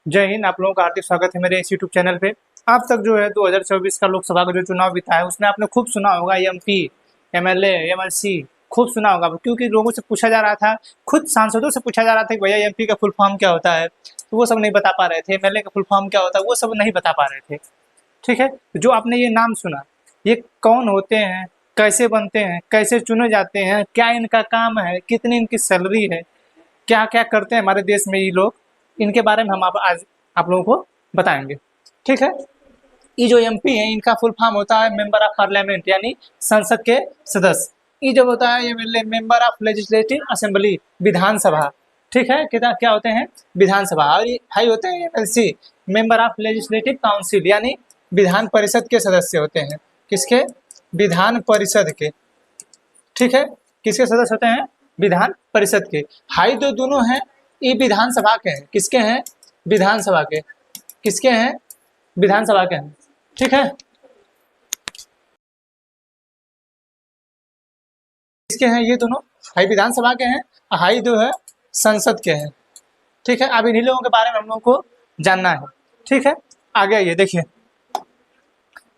जय हिंद। आप लोगों का हार्दिक स्वागत है मेरे इस यूट्यूब चैनल पे। अब तक जो है 2024 का लोकसभा का जो चुनाव बीता है उसमें आपने खूब सुना होगा एमपी, एमएलए, एमएलसी खूब सुना होगा, क्योंकि लोगों से पूछा जा रहा था, खुद सांसदों से पूछा जा रहा था कि भैया एमपी का फुल फॉर्म क्या होता है, तो वो सब नहीं बता पा रहे थे। एमएलए का फुल फॉर्म क्या होता है वो सब नहीं बता पा रहे थे। ठीक है, तो जो आपने ये नाम सुना, ये कौन होते हैं, कैसे बनते हैं, कैसे चुने जाते हैं, क्या इनका काम है, कितनी इनकी सैलरी है, क्या क्या करते हैं हमारे देश में ये लोग, इनके बारे में हम आज आप लोगों को बताएंगे। ठीक है, ये जो एमपी है इनका फुल फॉर्म होता है मेंबर ऑफ पार्लियामेंट, यानी संसद के सदस्य। ये जो होता है ये मेंबर ऑफ लेजिस्लेटिव असेंबली, विधानसभा। ठीक है, क्या होते हैं, विधानसभा। और ये हाई होते हैं MLC, member of legislative council, यानी विधान परिषद के सदस्य होते हैं। किसके? विधान परिषद के। ठीक है, किसके सदस्य होते हैं? विधान परिषद के। हाई जो दोनों हैं ये विधानसभा के हैं। किसके हैं? विधानसभा के। किसके हैं? विधानसभा के हैं। ठीक है, किसके हैं? ये दोनों हाई विधानसभा के हैं, हाई जो है संसद के हैं। ठीक है, अब इन्हीं लोगों के बारे में हम लोगों को जानना है। ठीक है, आगे आइए। देखिए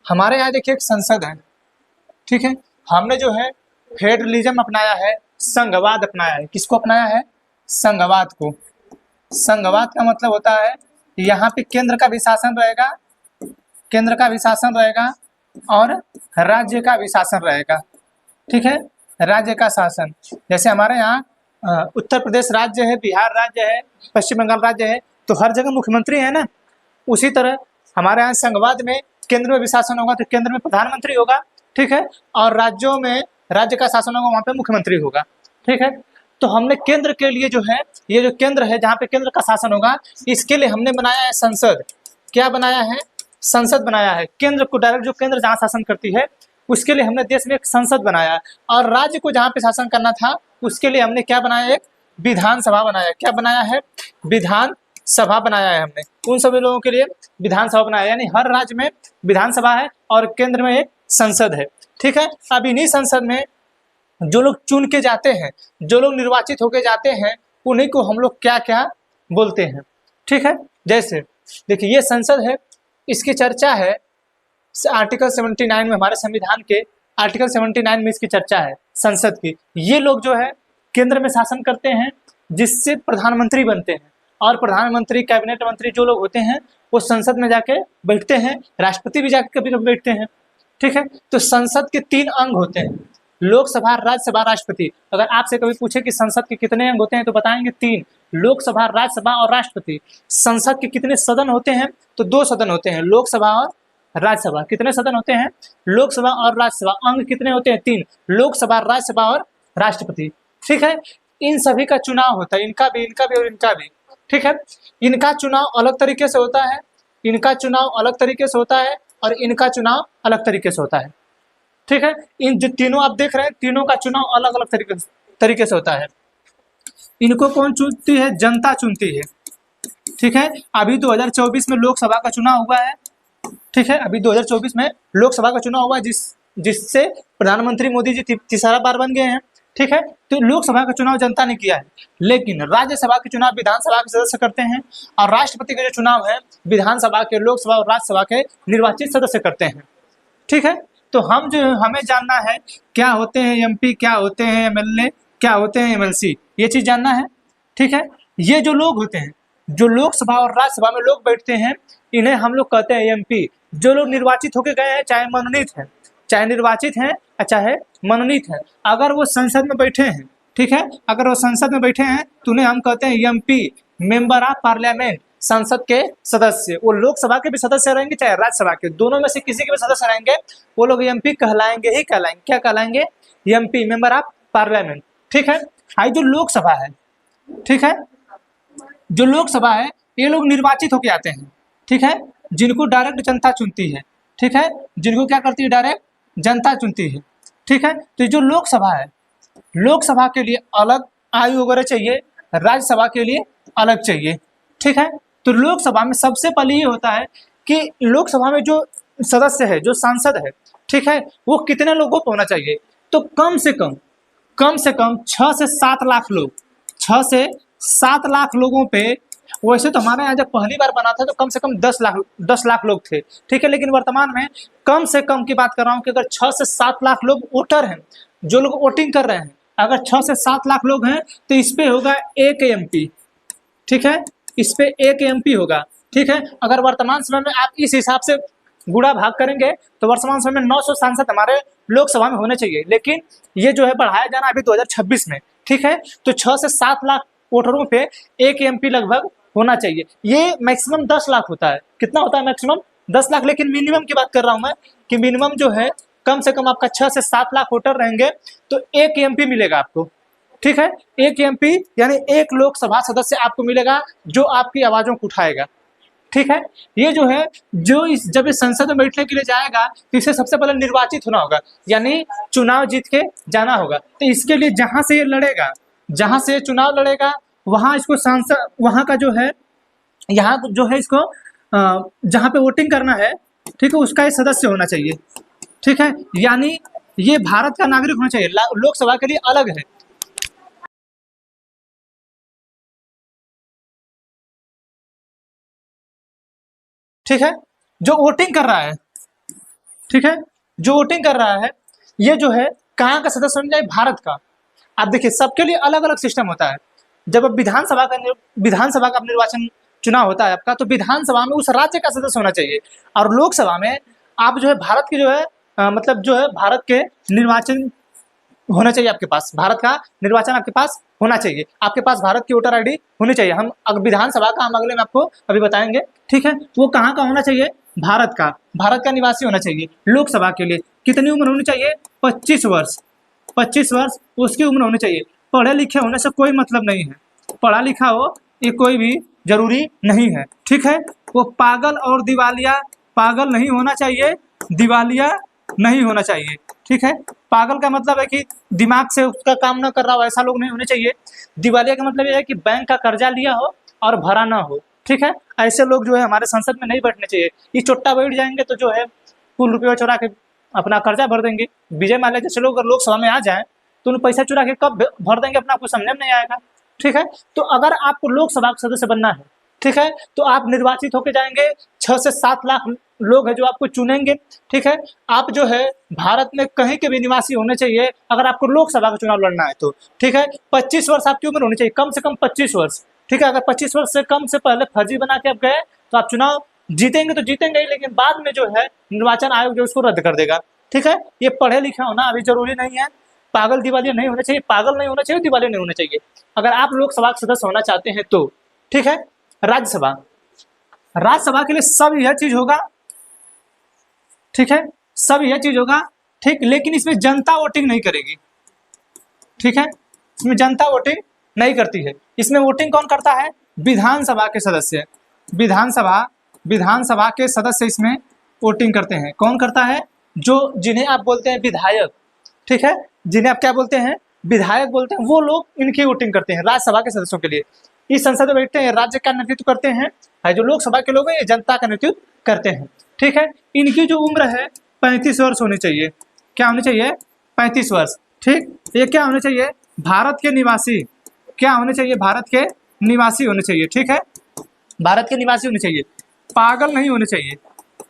हमारे यहाँ देखिए एक संसद है। ठीक है, हमने जो है फेडरलिज्म अपनाया है, संघवाद अपनाया है। किसको अपनाया है? संघवाद को। संघवाद का मतलब होता है यहाँ पे केंद्र का भी शासन रहेगा, केंद्र का भी शासन रहेगा और राज्य का भी शासन रहेगा। ठीक है, राज्य का शासन। जैसे हमारे यहाँ उत्तर प्रदेश राज्य है, बिहार राज्य है, पश्चिम बंगाल राज्य है, तो हर जगह मुख्यमंत्री है ना। उसी तरह हमारे यहाँ संघवाद में केंद्र में भी शासन होगा तो केंद्र में प्रधानमंत्री होगा। ठीक है, और राज्यों में राज्य का शासन होगा, वहाँ पे मुख्यमंत्री होगा। ठीक है, तो हमने केंद्र के लिए जो है, ये जो केंद्र है जहाँ पे केंद्र का शासन होगा, इसके लिए हमने बनाया है संसद। क्या बनाया है? संसद बनाया है। केंद्र को डायरेक्ट, जो केंद्र जहाँ शासन करती है उसके लिए हमने देश में एक संसद बनाया है। और राज्य को जहाँ पे शासन करना था उसके लिए हमने क्या बनाया? एक विधानसभा बनाया। क्या बनाया है? विधान सभा बनाया है हमने। उन सभी लोगों के लिए विधानसभा बनाया, यानी हर राज्य में विधानसभा है और केंद्र में एक संसद है। ठीक है, अब इन्हीं संसद में जो लोग चुन के जाते हैं, जो लोग निर्वाचित होके जाते हैं, उन्हीं को हम लोग क्या क्या बोलते हैं। ठीक है, जैसे देखिए ये संसद है, इसकी चर्चा है आर्टिकल 79 में, हमारे संविधान के आर्टिकल 79 में इसकी चर्चा है संसद की। ये लोग जो है केंद्र में शासन करते हैं, जिससे प्रधानमंत्री बनते हैं, और प्रधानमंत्री, कैबिनेट मंत्री जो लोग होते हैं वो संसद में जाके बैठते हैं, राष्ट्रपति भी जाके कभी कभी बैठते हैं। ठीक है, तो संसद के 3 अंग होते हैं, लोकसभा, राज्यसभा, राष्ट्रपति। अगर आपसे कभी पूछे कि संसद के कितने अंग होते हैं तो बताएंगे 3, लोकसभा, राज्यसभा और राष्ट्रपति। संसद के कितने सदन होते हैं? तो 2 सदन होते हैं, लोकसभा और राज्यसभा। कितने सदन होते हैं? लोकसभा और राज्यसभा। अंग कितने होते हैं? 3, लोकसभा, राज्यसभा और राष्ट्रपति। ठीक है, इन सभी का चुनाव होता है, इनका भी, इनका भी और इनका भी। ठीक है, इनका चुनाव अलग तरीके से होता है, इनका चुनाव अलग तरीके से होता है और इनका चुनाव अलग तरीके से होता है। ठीक है, इन जो तीनों आप देख रहे हैं, तीनों का चुनाव अलग अलग तरीके से होता है। इनको कौन चुनती है? जनता चुनती है। ठीक है, अभी 2024 में लोकसभा का चुनाव हुआ है। ठीक है, अभी 2024 में लोकसभा का चुनाव हुआ, जिससे प्रधानमंत्री मोदी जी तीसरा बार बन गए हैं। ठीक है, तो लोकसभा का चुनाव जनता ने किया है, लेकिन राज्यसभा के चुनाव विधानसभा के सदस्य करते हैं, और राष्ट्रपति का जो चुनाव है विधानसभा के, लोकसभा और राज्यसभा के निर्वाचित सदस्य करते हैं। ठीक है, तो हम जो हमें जानना है क्या होते हैं एमपी, क्या होते हैं एमएलए, क्या होते हैं एमएलसी, ये चीज जानना है। ठीक है, ये जो लोग होते हैं, जो लोकसभा और राज्यसभा में लोग बैठते हैं, इन्हें हम लोग कहते हैं एमपी। जो लोग निर्वाचित होकर गए हैं, चाहे मनोनीत हैं, चाहे निर्वाचित हैं, चाहे मनोनीत हैं, अगर वो संसद में बैठे हैं, ठीक है, अगर वो संसद में बैठे हैं तो उन्हें हम कहते हैं एमपी, मेंबर ऑफ पार्लियामेंट, संसद के सदस्य। वो लोकसभा के भी सदस्य रहेंगे चाहे राज्यसभा के, दोनों में से किसी के भी सदस्य रहेंगे, वो लोग एमपी कहलाएंगे ही कहलाएंगे। क्या कहलाएंगे? MP, member of parliament. ठीक है, आई जो लोकसभा है, ठीक है, जो लोकसभा है ये लोग निर्वाचित होके आते हैं। ठीक है, जिनको डायरेक्ट जनता चुनती है। ठीक है, जिनको क्या करती है? डायरेक्ट जनता चुनती है। ठीक है, तो जो लोकसभा है, लोकसभा के लिए अलग आयु वगैरह चाहिए, राज्यसभा के लिए अलग चाहिए। ठीक है, तो लोकसभा में सबसे पहले ये होता है कि लोकसभा में जो सदस्य है, जो सांसद है, ठीक है, वो कितने लोगों को होना चाहिए? तो कम से कम 6 से 7 लाख लोग, 6 से 7 लाख लोगों पे वैसे तो हमारे यहाँ जब पहली बार बना था तो कम से कम 10 लाख लोग थे, ठीक है। लेकिन वर्तमान में कम से कम की बात कर रहा हूँ कि अगर 6 से 7 लाख लोग वोटर हैं, जो लोग वोटिंग कर रहे हैं, अगर 6 से 7 लाख लोग हैं तो इस पे होगा 1 MP, ठीक है। इस पे 1 MP होगा, ठीक है। अगर वर्तमान समय में आप इस हिसाब से गुणा भाग करेंगे तो वर्तमान समय में 900 सांसद हमारे लोकसभा में होने चाहिए, लेकिन ये जो है बढ़ाया जाना अभी 2026 में, ठीक है। तो 6 से 7 लाख वोटरों पे 1 MP लगभग होना चाहिए। ये मैक्सिमम 10 लाख होता है। कितना होता है मैक्सिमम? 10 लाख। लेकिन मिनिमम की बात कर रहा हूं मैं कि मिनिमम जो है कम से कम आपका 6 से 7 लाख वोटर रहेंगे तो 1 MP मिलेगा आपको, ठीक है। 1 MP यानी 1 लोकसभा सदस्य आपको मिलेगा जो आपकी आवाजों को उठाएगा, ठीक है। ये जो है जो जब इस संसद में बैठने के लिए जाएगा तो इसे सबसे पहले निर्वाचित होना होगा, यानी चुनाव जीत के जाना होगा। तो इसके लिए जहां से ये लड़ेगा, जहां से चुनाव लड़ेगा वहां इसको सांसद, वहां का जो है, यहाँ जो है इसको जहां पे वोटिंग करना है, ठीक है, उसका एक सदस्य होना चाहिए, ठीक है। यानी ये भारत का नागरिक होना चाहिए। लोकसभा के लिए अलग है, ठीक है। जो वोटिंग कर रहा है, ठीक है, जो वोटिंग कर रहा है ये जो है कहाँ का सदस्य होना चाहिए? भारत का। आप देखिए सबके लिए अलग अलग सिस्टम होता है। जब अब विधानसभा का निर्वाचन चुनाव होता है आपका, तो विधानसभा में उस राज्य का सदस्य होना चाहिए, और लोकसभा में आप जो है भारत की जो है मतलब जो है भारत के निर्वाचन होना चाहिए आपके पास, भारत का निर्वाचन आपके पास होना चाहिए, आपके पास भारत की वोटर ID होनी चाहिए। हम विधानसभा का हम अगले में आपको अभी बताएंगे, ठीक है। वो कहाँ का होना चाहिए? भारत का निवासी होना चाहिए। लोकसभा के लिए कितनी उम्र होनी चाहिए? 25 वर्ष। 25 वर्ष उसकी उम्र होनी चाहिए। पढ़े लिखे होने से कोई मतलब नहीं है, पढ़ा लिखा हो ये कोई भी जरूरी नहीं है, ठीक है। वो पागल और दिवालिया, पागल नहीं होना चाहिए, दिवालिया नहीं होना चाहिए, ठीक है। पागल का मतलब है कि दिमाग से उसका काम ना कर रहा हो, ऐसा लोग नहीं होने चाहिए। दिवालिया का मतलब यह है कि बैंक का कर्जा लिया हो और भरा ना हो, ठीक है। ऐसे लोग जो है हमारे संसद में नहीं बैठने चाहिए। ये चोट्टा बैठ जाएंगे तो जो है कुल रुपये चुरा के अपना कर्जा भर देंगे। विजय माल्या जैसे लोग अगर लोकसभा में आ जाए तो उन्हें पैसा चुरा के कब भर देंगे अपना आपको समझ में नहीं आएगा, ठीक है। तो अगर आपको लोकसभा का सदस्य बनना है, ठीक है, तो आप निर्वाचित होकर जाएंगे। 6 से 7 लाख लोग हैं जो आपको चुनेंगे, ठीक है। आप जो है भारत में कहीं के भी निवासी होने चाहिए अगर आपको लोकसभा का चुनाव लड़ना है तो, ठीक है। 25 वर्ष आपकी उम्र होनी चाहिए, कम से कम 25 वर्ष, ठीक है। अगर 25 वर्ष से कम से पहले फर्जी बना के आप गए तो आप चुनाव जीतेंगे तो जीतेंगे ही, लेकिन बाद में जो है निर्वाचन आयोग जो उसको रद्द कर देगा, ठीक है। ये पढ़े लिखे होना अभी जरूरी नहीं है। पागल दिवालिया नहीं होना चाहिए, पागल नहीं होना चाहिए, दिवालिया नहीं होना चाहिए अगर आप लोकसभा के सदस्य होना चाहते हैं तो, ठीक है। राज्यसभा के लिए सब यह चीज होगा, ठीक है, सब यह चीज होगा, ठीक। लेकिन इसमें जनता वोटिंग नहीं करेगी, ठीक है। इसमें जनता वोटिंग नहीं करती है। इसमें वोटिंग कौन करता है? विधानसभा के सदस्य। विधानसभा के सदस्य इसमें वोटिंग करते हैं। कौन करता है? जो जिन्हें आप बोलते हैं विधायक, ठीक है, जिन्हें आप क्या बोलते हैं? विधायक बोलते हैं, वो लोग इनकी वोटिंग करते हैं राज्यसभा के सदस्यों के लिए। इस संसद में बैठते हैं, राज्य का नेतृत्व करते हैं, जो लोकसभा के लोग हैं ये जनता का नेतृत्व करते हैं, ठीक है। इनकी जो उम्र है 35 वर्ष होनी चाहिए। क्या होनी चाहिए? 35 वर्ष, ठीक। ये क्या होने चाहिए? भारत के निवासी। क्या होने चाहिए? भारत के निवासी होने चाहिए, ठीक है। भारत के निवासी होने चाहिए, पागल नहीं होने चाहिए,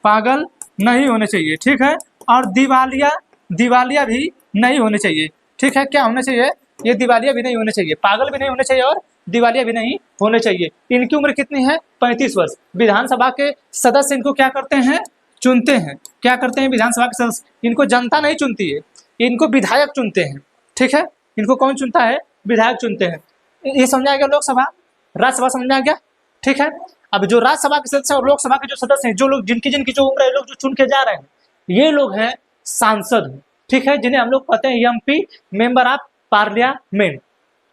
पागल नहीं होने चाहिए, ठीक है। और दिवालिया भी नहीं होने चाहिए, ठीक है। क्या होने चाहिए? ये दिवालिया भी नहीं होने चाहिए, पागल भी नहीं होने चाहिए और दिवालिया भी नहीं होने चाहिए। इनकी उम्र कितनी है? 35 वर्ष। विधानसभा के सदस्य इनको क्या करते हैं? चुनते हैं। क्या करते हैं विधानसभा के सदस्य? इनको जनता नहीं चुनती है, इनको विधायक चुनते हैं, ठीक है। इनको कौन चुनता है? विधायक चुनते हैं। ये समझा गया लोकसभा, राज्यसभा समझा गया, ठीक है। अब जो राज्यसभा के सदस्य और लोकसभा के जो सदस्य हैं, जो लोग जिनकी जो उम्र है, लोग जो चुन के जा रहे हैं, ये लोग हैं सांसद, ठीक है, जिन्हें हम लोग कहते हैं MP, मेंबर ऑफ पार्लियामेंट,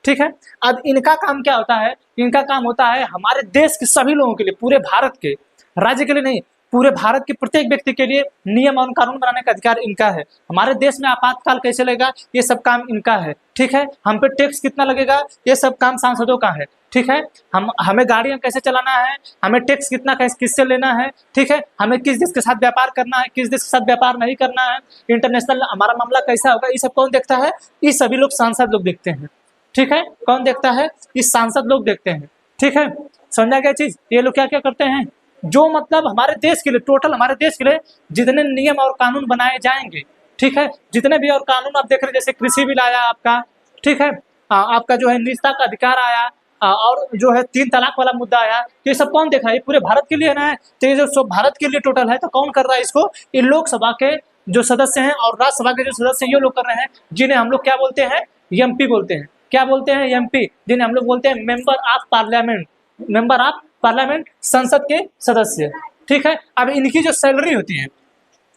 ठीक है। अब इनका काम क्या होता है? इनका काम होता है हमारे देश के सभी लोगों के लिए, पूरे भारत के, राज्य के लिए नहीं, पूरे भारत के प्रत्येक व्यक्ति के लिए नियम और कानून बनाने का अधिकार इनका है। हमारे देश में आपातकाल कैसे लगेगा, ये सब काम इनका है, ठीक है। हम पे टैक्स कितना लगेगा, ये सब काम सांसदों का है, ठीक है। हमें गाड़ियां कैसे चलाना है, हमें टैक्स कितना किससे लेना है, ठीक है। हमें किस देश के साथ व्यापार करना है, किस देश के साथ व्यापार नहीं करना है, इंटरनेशनल हमारा मामला कैसा होगा, ये सब कौन देखता है? ये सभी लोग सांसद लोग देखते हैं, ठीक है। कौन देखता है? ये सांसद लोग देखते हैं, ठीक है। समझा क्या चीज? ये लोग क्या क्या करते हैं, जो मतलब हमारे देश के लिए, टोटल हमारे देश के लिए जितने नियम और कानून बनाए जाएंगे, ठीक है, जितने भी और कानून आप देख रहे हैं, जैसे कृषि बिल आया आपका, ठीक है, आपका जो है निजता का अधिकार आया, और जो है 3 तलाक वाला मुद्दा आया, ये सब कौन देख रहा है? ये पूरे भारत के लिए ना है। तो ये जो सब भारत के लिए टोटल है, तो कौन कर रहा है इसको? ये लोकसभा के जो सदस्य हैं और राज्यसभा के जो सदस्य हैं, ये लोग कर रहे हैं, जिन्हें हम लोग क्या बोलते हैं? एमपी बोलते हैं। क्या बोलते हैं? एमपी, जिन्हें हम लोग बोलते हैं member of parliament, member of parliament, संसद के सदस्य, ठीक है। अब इनकी जो सैलरी होती है,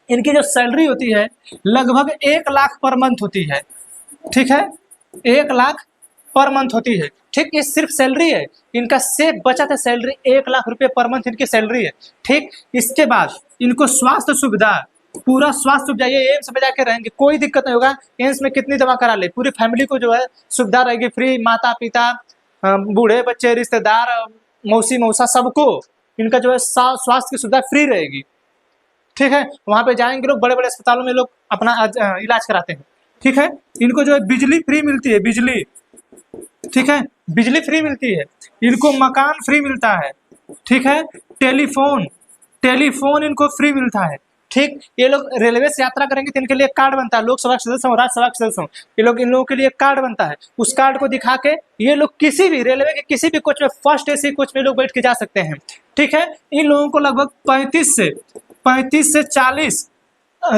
इनकी जो सैलरी होती है लगभग 1 लाख पर मंथ होती है, ठीक है, 1 लाख पर मंथ होती है, ठीक। ये सिर्फ सैलरी है, इनका सेफ बचत है सैलरी, 1 लाख रुपए पर मंथ इनकी सैलरी है, ठीक। इसके बाद इनको स्वास्थ्य सुविधा, पूरा स्वास्थ्य सुविधा, ये एम्स में जाके रहेंगे, कोई दिक्कत नहीं होगा। एम्स में कितनी दवा करा ले, पूरी फैमिली को जो है सुविधा रहेगी, फ्री, माता पिता, बूढ़े बच्चे, रिश्तेदार, मौसी मौसा, सबको इनका जो है स्वास्थ्य की सुविधा फ्री रहेगी, ठीक है। वहाँ पे जाएंगे लोग, बड़े बड़े अस्पतालों में लोग अपना इलाज कराते हैं, ठीक है। इनको जो है बिजली फ्री मिलती है, बिजली, ठीक है, बिजली फ्री मिलती है, इनको मकान फ्री मिलता है, ठीक है। टेलीफोन इनको फ्री मिलता है, ठीक। ये लोग रेलवे से यात्रा करेंगे तो इनके लिए कार्ड बनता है, लोकसभा के सदस्य हो, राज्यसभा के सदस्य हो, ये लोग, इन लोगों के लिए कार्ड बनता है। उस कार्ड को दिखा के ये लोग किसी भी रेलवे के किसी भी कोच में, फर्स्ट एसी कोच में लोग बैठ के जा सकते हैं, ठीक है। इन लोगों को लगभग 35 से 40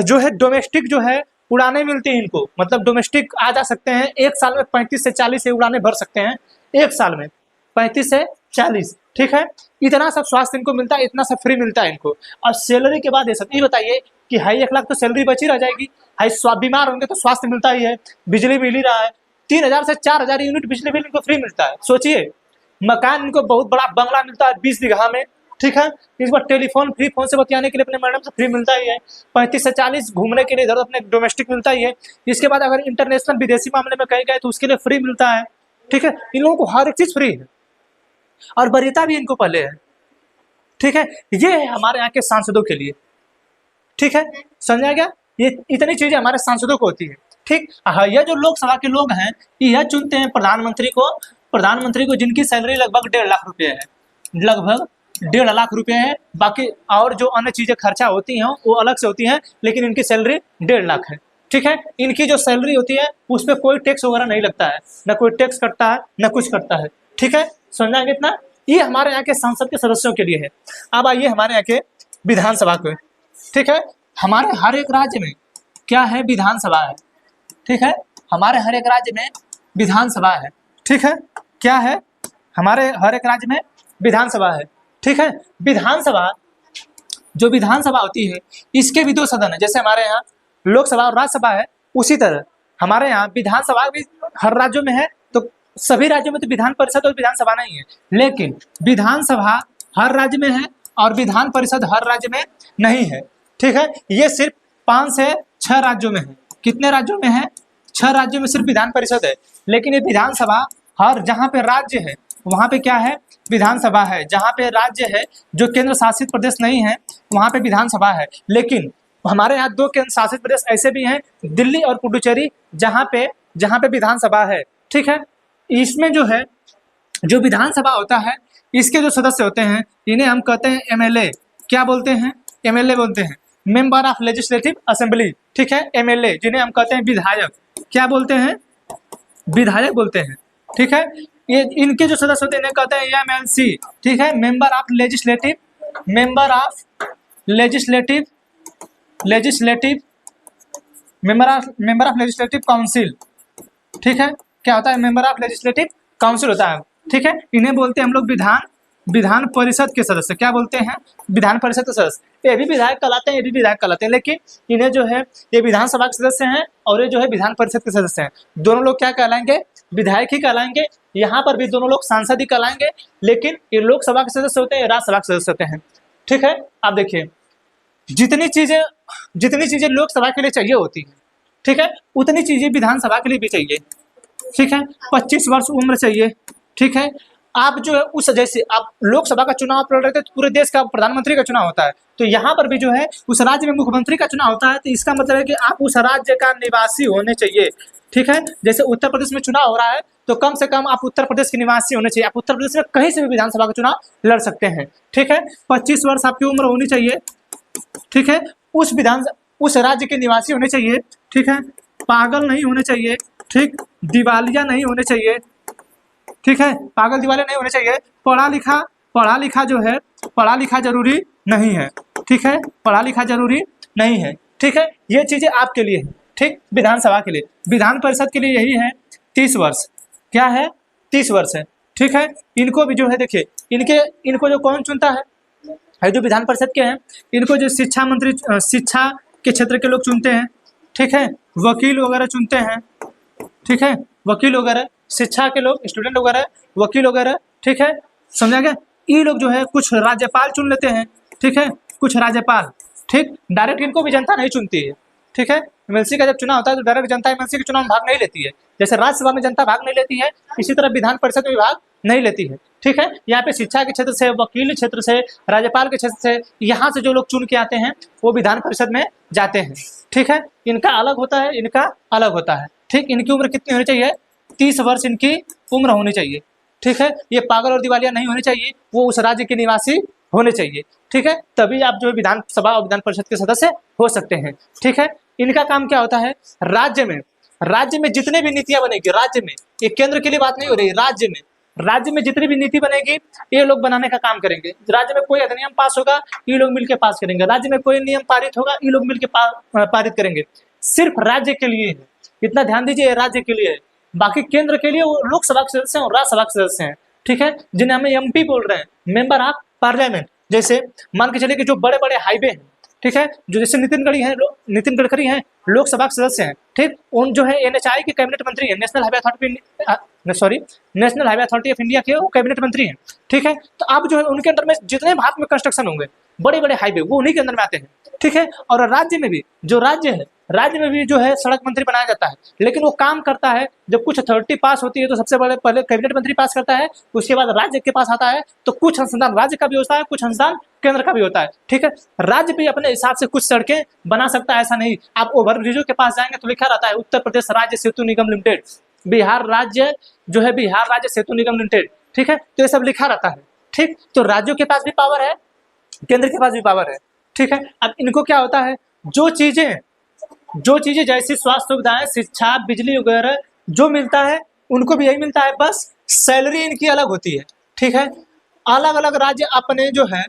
जो है डोमेस्टिक जो है उड़ाने मिलती है इनको, मतलब डोमेस्टिक आ जा सकते हैं, 1 साल में 35 से 40 उड़ाने भर सकते हैं, 1 साल में 35 से 40, ठीक है। इतना सब स्वास्थ्य इनको मिलता है, इतना सब फ्री मिलता है इनको। और सैलरी के बाद ये सब, ये बताइए कि हाई 1 लाख तो सैलरी बची रह जाएगी, हाई बीमार होंगे तो स्वास्थ्य मिलता ही है, बिजली मिल ही रहा है, 3000 से 4000 यूनिट बिजली बिल इनको फ्री मिलता है। सोचिए, मकान इनको बहुत बड़ा बंगला मिलता है 20 बीघा में, ठीक है। इस बार टेलीफोन फ्री, फोन से बतियाने के लिए अपने मैडम से फ्री मिलता ही है, 35 से 40 घूमने के लिए इधर अपने डोमेस्टिक मिलता ही है। इसके बाद अगर इंटरनेशनल विदेशी मामले में कहीं गए तो उसके लिए फ्री मिलता है, ठीक है। इन लोगों को हर एक चीज फ्री है और वरीयता भी इनको पहले है, ठीक है। ये है हमारे यहाँ के सांसदों के लिए, ठीक है, समझा गया? ये इतनी चीजें हमारे सांसदों को होती है, ठीक। ये जो लोकसभा के लोग हैं, यह चुनते हैं प्रधानमंत्री को जिनकी सैलरी लगभग 1.5 लाख रुपए है, लगभग 1.5 लाख रुपए है। बाकी और जो अन्य चीजें खर्चा होती हैं वो अलग से होती हैं, लेकिन इनकी सैलरी 1.5 लाख है, ठीक है। इनकी जो सैलरी होती है उस पर कोई टैक्स वगैरह नहीं लगता है, न कोई टैक्स कटता है, न कुछ कटता है, ठीक है। समझाएंगे इतना? ये हमारे यहाँ के संसद के सदस्यों के लिए है। अब आइए हमारे यहाँ के विधानसभा को, ठीक है। हमारे हर एक राज्य में क्या है? विधानसभा है, ठीक है। हमारे हर एक राज्य में विधानसभा है, ठीक है। क्या है? हमारे हर एक राज्य में विधानसभा है, ठीक है। विधानसभा, जो विधानसभा होती है, इसके भी 2 सदन है, जैसे हमारे यहाँ लोकसभा और राज्यसभा है, उसी तरह हमारे यहाँ विधानसभा भी हर राज्यों में है। तो सभी राज्यों में तो विधान परिषद और विधानसभा नहीं है, लेकिन विधानसभा हर राज्य में है और विधान परिषद हर राज्य में नहीं है, ठीक है। ये सिर्फ 5 से 6 राज्यों में है। कितने राज्यों में है? 6 राज्यों में सिर्फ विधान परिषद है, लेकिन ये विधानसभा हर, जहाँ पे राज्य है वहाँ पे क्या है? विधानसभा है। जहाँ पे राज्य है, जो केंद्र शासित प्रदेश नहीं है, वहाँ पे विधानसभा है। लेकिन हमारे यहाँ 2 केंद्र शासित प्रदेश ऐसे भी हैं, दिल्ली और पुडुचेरी, जहाँ पे विधानसभा है, ठीक है। इसमें जो है, जो विधानसभा होता है, इसके जो सदस्य होते हैं, इन्हें हम कहते हैं एमएलए। क्या बोलते हैं? एमएलए बोलते हैं, मेंबर ऑफ लेजिस्लेटिव असेंबली, ठीक है। एमएलए, जिन्हें हम कहते हैं विधायक। क्या बोलते हैं? विधायक बोलते हैं, ठीक है। ये इनके जो सदस्य होते हैं इन्हें कहते हैं एमएलसी, ठीक है, member of legislative member of legislative council, ठीक है। क्या होता है? मेंबर ऑफ लेजिस्लेटिव काउंसिल होता है, ठीक है। इन्हें बोलते हैं हम लोग विधान परिषद के सदस्य। क्या बोलते हैं? विधान परिषद के सदस्य। ये भी विधायक कहलाते हैं, ये भी विधायक कहलाते हैं, लेकिन इन्हें जो है, ये विधानसभा के सदस्य हैं और ये जो है विधान परिषद के सदस्य हैं। दोनों लोग क्या कहलाएंगे? विधायक ही कहलाएंगे। यहाँ पर भी दोनों लोग सांसद ही कहलाएंगे, लेकिन ये लोकसभा के सदस्य होते हैं, राज्यसभा के सदस्य होते हैं, ठीक है। आप देखिए, जितनी चीजें लोकसभा के लिए चाहिए होती है, ठीक है, उतनी चीजें विधानसभा के लिए भी चाहिए, ठीक है। 25 वर्ष उम्र चाहिए, ठीक है। आप जो है उस, जैसे आप लोकसभा का चुनाव लड़ रहे थे तो पूरे देश का प्रधानमंत्री का चुनाव होता है, तो यहाँ पर भी जो है उस राज्य में मुख्यमंत्री का चुनाव होता है। तो इसका मतलब है कि आप उस राज्य का निवासी होने चाहिए, ठीक है। जैसे उत्तर प्रदेश में चुनाव हो रहा है तो कम से कम आप उत्तर प्रदेश के निवासी होने चाहिए। आप उत्तर प्रदेश में कहीं से भी विधानसभा का चुनाव लड़ सकते हैं, ठीक है। 25 वर्ष आपकी उम्र होनी चाहिए, ठीक है। उस राज्य के निवासी होने चाहिए, ठीक है। पागल नहीं होने चाहिए, ठीक। दिवालिया नहीं होने चाहिए, ठीक है। पागल दिवालिया नहीं होने चाहिए। पढ़ा लिखा जो है, पढ़ा लिखा जरूरी नहीं है, ठीक है। पढ़ा लिखा जरूरी नहीं है, ठीक है। ये चीजें आपके लिए है, ठीक। विधानसभा के लिए, विधान परिषद के लिए यही है 30 वर्ष। क्या है? 30 वर्ष है, ठीक है। इनको भी जो है देखिए, इनको जो कौन चुनता है जो विधान परिषद के हैं, इनको जो शिक्षा मंत्री, शिक्षा के क्षेत्र के लोग चुनते हैं, ठीक है। वकील वगैरह चुनते हैं, ठीक है। वकील वगैरह, शिक्षा के लोग, स्टूडेंट वगैरह, वकील वगैरह, ठीक है। समझा गया? ये लोग जो है कुछ राज्यपाल चुन लेते हैं, ठीक है। कुछ राज्यपाल, ठीक। डायरेक्ट इनको भी जनता नहीं चुनती है, ठीक है। एमएलसी का जब चुनाव होता है तो डायरेक्ट जनता एमएलसी के चुनाव में भाग नहीं लेती है। जैसे राज्यसभा में जनता भाग नहीं लेती है, इसी तरह विधान परिषद में भाग नहीं लेती है, ठीक है। यहाँ पे शिक्षा के क्षेत्र से, वकील क्षेत्र से, राज्यपाल के क्षेत्र से, यहाँ से जो लोग चुन के आते हैं वो विधान परिषद में जाते हैं, ठीक है। इनका अलग होता है, इनका अलग होता है, ठीक। इनकी उम्र कितनी होनी चाहिए? 30 वर्ष इनकी उम्र होनी चाहिए, ठीक है। ये पागल और दिवालिया नहीं होने चाहिए, वो उस राज्य के निवासी होने चाहिए, ठीक है। तभी आप जो है विधानसभा और विधान परिषद के सदस्य हो सकते हैं, ठीक है। इनका काम क्या होता है? राज्य में जितने भी नीतियां बनेगी, राज्य में, ये केंद्र के लिए बात नहीं हो रही, राज्य में जितनी भी नीति बनेगी ये लोग बनाने का काम करेंगे। राज्य में कोई अधिनियम पास होगा, ये लोग मिलकर पास करेंगे। राज्य में कोई नियम पारित होगा, ये लोग मिलकर पारित करेंगे। सिर्फ राज्य के लिए है, इतना ध्यान दीजिए, राज्य के लिए है। बाकी केंद्र के लिए वो लोकसभा के सदस्य हैं और राज्यसभा के सदस्य हैं, ठीक है, जिन्हें हमें एमपी बोल रहे हैं, मेंबर ऑफ पार्लियामेंट। जैसे मान के चलिए कि जो बड़े बड़े हाईवे हैं, ठीक है, जो जैसे नितिन गडकरी हैं, लोकसभा के सदस्य हैं, ठीक। उन जो है एनएचआई के कैबिनेट मंत्री हैं, national highway authority of India के वो कैबिनेट मंत्री हैं, ठीक है। तो अब जो है उनके अंदर में जितने भारत में कंस्ट्रक्शन होंगे, बड़े बड़े हाईवे, वो उन्हीं के अंदर में आते हैं, ठीक है। और राज्य में भी, जो राज्य है, राज्य में भी जो है सड़क मंत्री बनाया जाता है, लेकिन वो काम करता है जब कुछ अथॉरिटी पास होती है तो सबसे पहले कैबिनेट मंत्री पास करता है, उसके बाद राज्य के पास आता है, तो कुछ अनुदान राज्य का भी होता है, कुछ अनुदान केंद्र का भी होता है, ठीक है। राज्य भी अपने हिसाब से कुछ सड़कें बना सकता है, ऐसा नहीं। आप ओवर ब्रिजों के पास जाएंगे तो लिखा रहता है उत्तर प्रदेश राज्य सेतु निगम लिमिटेड, बिहार राज्य सेतु निगम लिमिटेड, ठीक है। तो ये सब लिखा रहता है, ठीक। तो राज्यों के पास भी पावर है, केंद्र के पास भी पावर है, ठीक है। अब इनको क्या होता है, जो चीजें जैसी स्वास्थ्य सुविधाएं, शिक्षा, बिजली वगैरह जो मिलता है उनको भी यही मिलता है, बस सैलरी इनकी अलग होती है, ठीक है। अलग अलग राज्य अपने जो है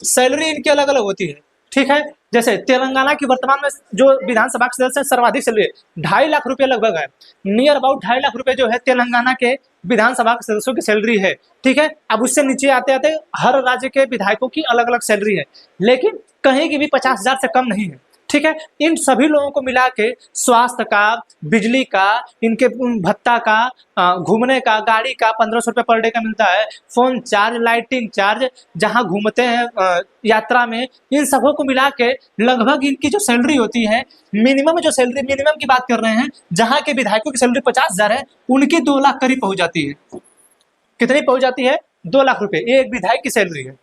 सैलरी इनकी अलग अलग होती है, ठीक है। जैसे तेलंगाना की वर्तमान में जो विधानसभा के सदस्य सर्वाधिक सैलरी 2.5 लाख रुपए लगभग है, नियर अबाउट 2.5 लाख रुपए जो है तेलंगाना के विधानसभा के सदस्यों की सैलरी है, ठीक है। अब उससे नीचे आते आते हर राज्य के विधायकों की अलग अलग सैलरी है, लेकिन कहीं की भी 50,000 से कम नहीं है, ठीक है। इन सभी लोगों को मिला के स्वास्थ्य का, बिजली का, इनके भत्ता का, घूमने का, गाड़ी का 1500 रुपये पर डे का मिलता है, फोन चार्ज, लाइटिंग चार्ज, जहां घूमते हैं यात्रा में, इन सबों को मिला के लगभग इनकी जो सैलरी होती है, मिनिमम की बात कर रहे हैं, जहां के विधायकों की सैलरी 50,000 है, उनकी 2 लाख करीब पहुंच जाती है। कितनी पहुंच जाती है? 2 लाख रुपए, ये एक विधायक की सैलरी है,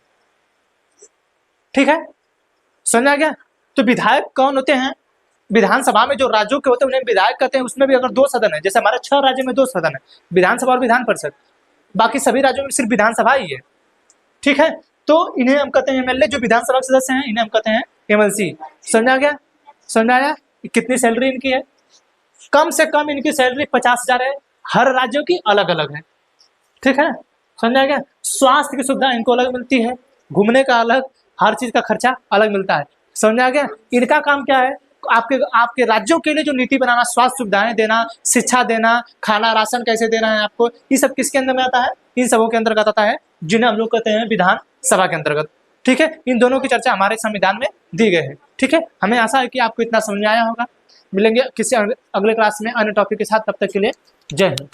ठीक है। समझा गया? तो विधायक कौन होते हैं? विधानसभा में जो राज्यों के होते हैं उन्हें विधायक कहते हैं। उसमें भी अगर 2 सदन है, जैसे हमारे 6 राज्यों में 2 सदन है, विधानसभा और विधान परिषद, बाकी सभी राज्यों में सिर्फ विधानसभा ही है, ठीक है। तो इन्हें हम कहते हैं एमएलए, जो विधानसभा के सदस्य हैं इन्हें हम कहते हैं एमएलसी। समझा गया? कितनी सैलरी इनकी है? कम से कम इनकी सैलरी 50,000 है, हर राज्यों की अलग अलग है, ठीक है। समझा गया? स्वास्थ्य की सुविधा इनको अलग मिलती है, घूमने का अलग, हर चीज का खर्चा अलग मिलता है। समझा गया? इनका काम क्या है? आपके राज्यों के लिए जो नीति बनाना, स्वास्थ्य सुविधाएं देना, शिक्षा देना, खाना राशन कैसे देना है आपको, ये सब किसके अंदर में आता है? इन सबों के अंतर्गत आता है, जिन्हें हम लोग कहते हैं विधान सभा के अंतर्गत, ठीक है। इन दोनों की चर्चा हमारे संविधान में दी गई है, ठीक है। हमें आशा है कि आपको इतना समझ में आया होगा। मिलेंगे किसी अगले क्लास में अन्य टॉपिक के साथ, तब तक के लिए जय हिंद।